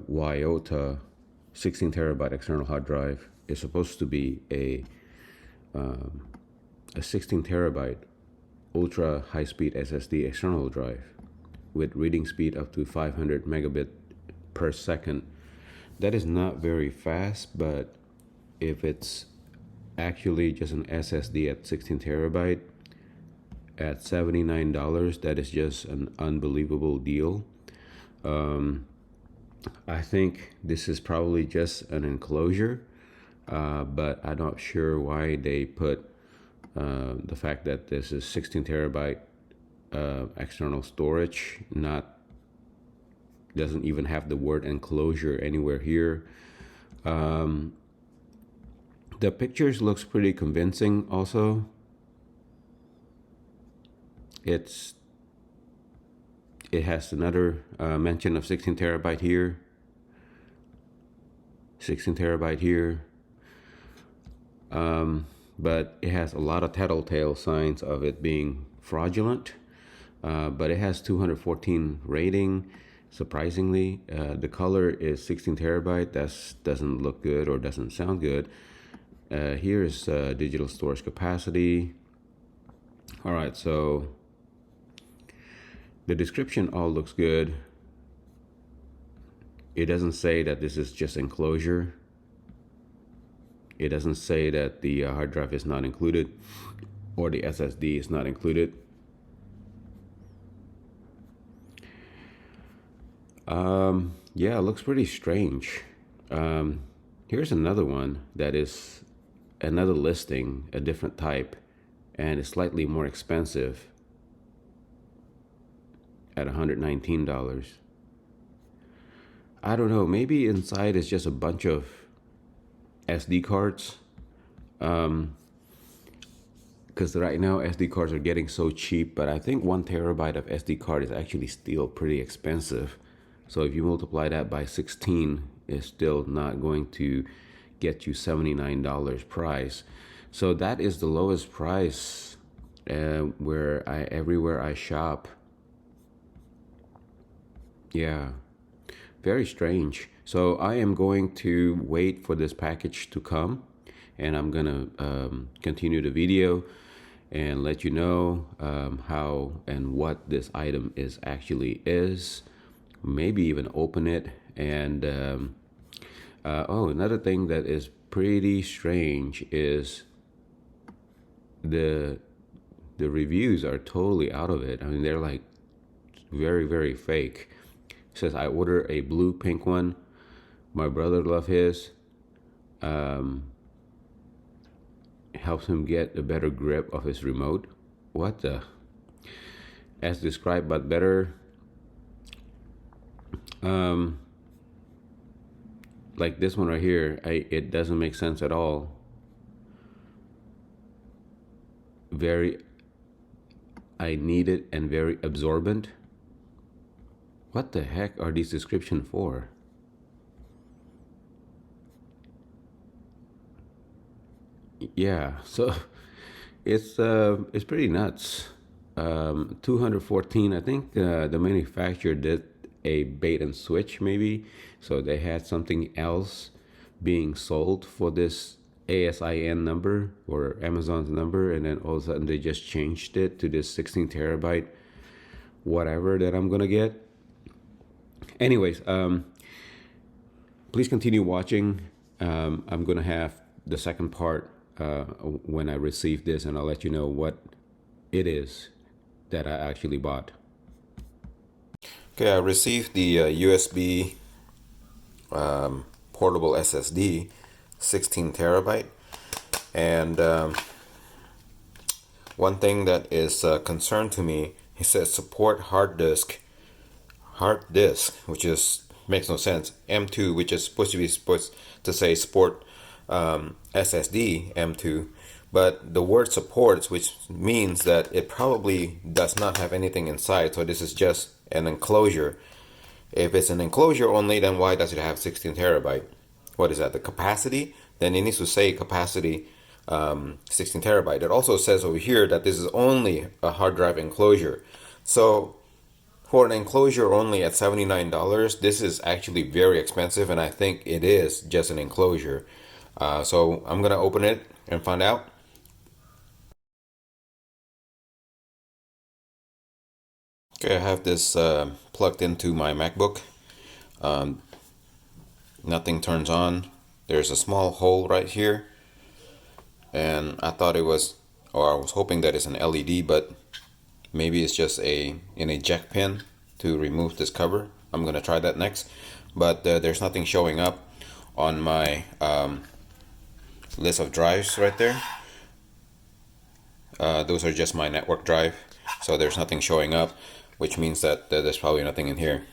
Wyota 16 terabyte external hard drive is supposed to be a 16 terabyte ultra high speed SSD external drive with reading speed up to 500 megabit per second. That is not very fast, but if it's actually just an SSD at 16 terabyte at $79, that is just an unbelievable deal. I think this is probably just an enclosure, but I'm not sure why they put the fact that this is 16 terabyte external storage, doesn't even have the word enclosure anywhere here. The pictures looks pretty convincing also. It has another mention of 16 terabyte here, 16 terabyte here, but it has a lot of tattletale signs of it being fraudulent. But it has 214 rating. Surprisingly, the color is 16 terabyte. That doesn't look good or doesn't sound good. Here is digital storage capacity. All right, so the description all looks good. It doesn't say that this is just enclosure. It doesn't say that the hard drive is not included or the SSD is not included. Yeah, it looks pretty strange. Here's another one that is another listing, a different type, and it's slightly more expensive at $119. I don't know, maybe inside is just a bunch of SD cards. Because right now SD cards are getting so cheap, but I think 1 terabyte of SD card is actually still pretty expensive. So if you multiply that by 16, it's still not going to get you $79 price. So that is the lowest price everywhere I shop. Yeah, very strange. So I am going to wait for this package to come, and I'm gonna continue the video and let you know how and what this item is. Maybe even open it. And another thing that is pretty strange is the reviews are totally out of it. I mean, they're like very, very fake. It says I order a blue pink one. My brother loved his. Helps him get a better grip of his remote. What the? As described, but better. Like this one right here, it doesn't make sense at all. I need it and very absorbent. What the heck are these descriptions for? Yeah, so it's pretty nuts. 214. I think the manufacturer did a bait and switch maybe, so they had something else being sold for this ASIN number or Amazon's number, and then all of a sudden they just changed it to this 16 terabyte whatever that I'm gonna get. Anyways, please continue watching. I'm gonna have the second part when I receive this, and I'll let you know what it is that I actually bought. Okay, I received the USB portable SSD, 16 terabyte, and one thing that is a concern to me, it says support hard disk, which is makes no sense. M2, which is supposed to say support SSD M2, but the word supports, which means that it probably does not have anything inside. So this is just an enclosure. If it's an enclosure only, then why does it have 16 terabyte? What is that? The capacity? Then it needs to say capacity 16 terabyte. It also says over here that this is only a hard drive enclosure. So For an enclosure only at $79, this is actually very expensive, and I think it is just an enclosure. So I'm gonna open it and find out. Okay, I have this plugged into my MacBook. Um, Nothing turns on. There's a small hole right here, and I thought it was, or I was hoping that it's an LED, but maybe it's just an eject pin to remove this cover. I'm gonna try that next, but there's nothing showing up on my list of drives right there. Those are just my network drive, so there's nothing showing up, which means that there's probably nothing in here.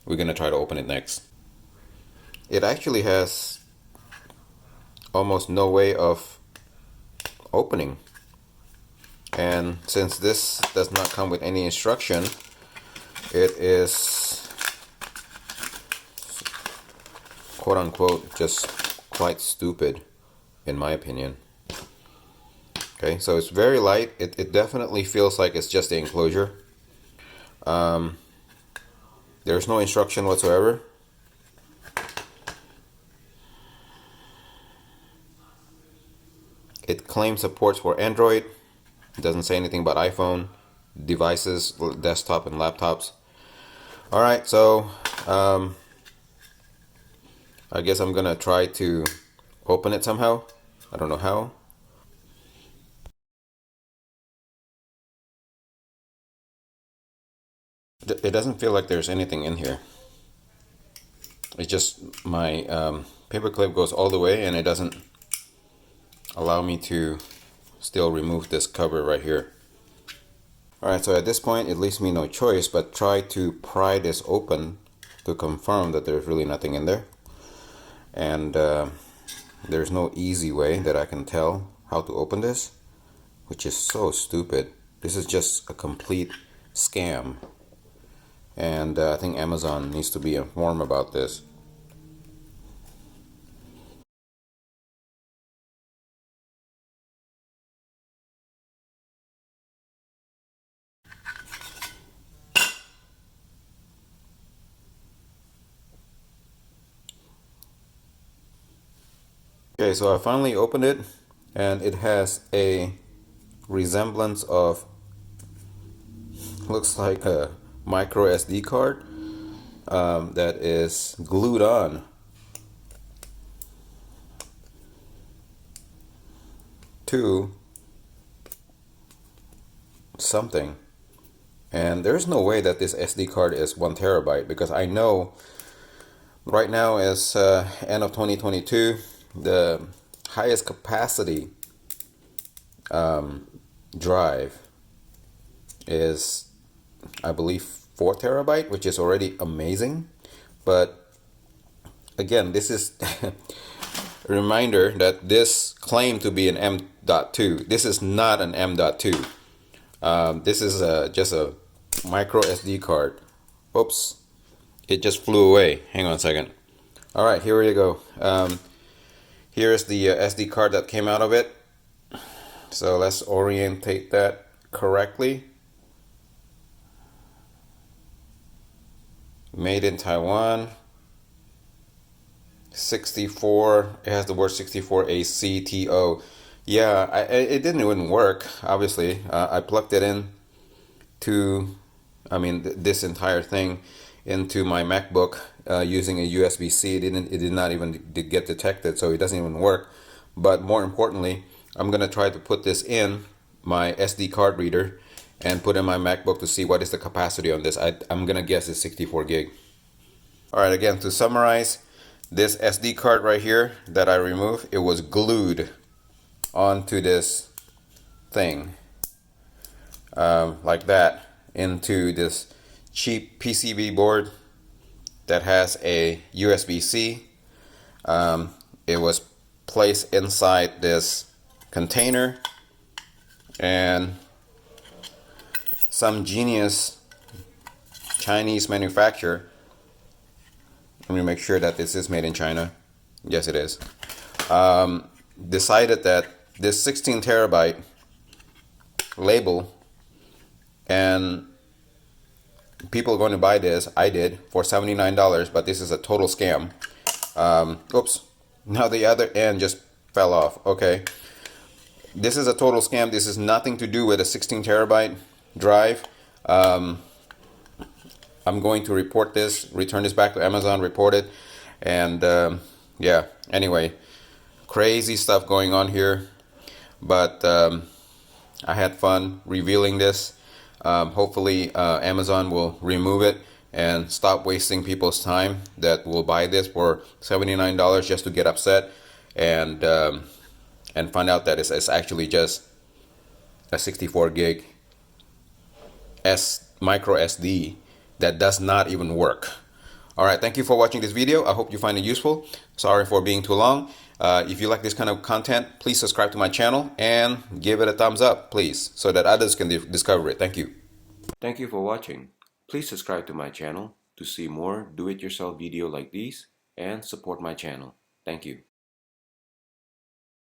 We're gonna try to open it next. It actually has almost no way of opening, and since this does not come with any instruction, it is quote unquote just quite stupid in my opinion. Okay, so it's very light. It definitely feels like it's just the enclosure. There's no instruction whatsoever. It claims supports for Android. It doesn't say anything about iPhone devices, desktop and laptops. All right, so I guess I'm gonna try to open it somehow. I don't know how. It doesn't feel like there's anything in here. It's just my paper clip goes all the way, and it doesn't allow me to still remove this cover right here. Alright, so at this point it leaves me no choice but try to pry this open to confirm that there's really nothing in there. And there's no easy way that I can tell how to open this, which is so stupid. This is just a complete scam. And I think Amazon needs to be informed about this. Okay, so I finally opened it, and it has a resemblance of, looks like a micro SD card that is glued on. To something. And there's no way that this SD card is 1 terabyte, because I know right now is end of 2022, the highest capacity drive is, I believe, 4 terabyte, which is already amazing. But again, this is a reminder that this claimed to be an M.2. This is not an M.2. This is just a micro SD card. Oops, it just flew away. Hang on a second. All right, here we go. Here's the SD card that came out of it. So let's orientate that correctly. Made in Taiwan. 64. It has the word 16Tb. Yeah, it didn't even work. Obviously, I plugged it in to, this entire thing into my MacBook using a USB-C. It did not even get detected, so it doesn't even work. But more importantly, I'm gonna try to put this in my SD card reader and put in my MacBook to see what is the capacity on this. I'm gonna guess it's 64 gig. All right, again, to summarize, this SD card right here that I removed, it was glued onto this thing like that, into this cheap PCB board that has a USB-C. It was placed inside this container, and some genius Chinese manufacturer, let me make sure that this is made in China. Yes, it is. Decided that this 16 terabyte label and people are going to buy this. I did for $79, but this is a total scam. Oops. Now the other end just fell off. Okay. This is a total scam. This is nothing to do with a 16 terabyte drive. I'm going to report this, return this back to Amazon, report it. And yeah, anyway, crazy stuff going on here. But I had fun revealing this. Hopefully Amazon will remove it and stop wasting people's time that will buy this for $79 just to get upset and find out that it's actually just a 64 gig micro SD that does not even work. Alright, thank you for watching this video. I hope you find it useful. Sorry for being too long. If you like this kind of content, please subscribe to my channel and give it a thumbs up, please, so that others can discover it. Thank you. Thank you for watching. Please subscribe to my channel to see more do-it-yourself video like these and support my channel. Thank you.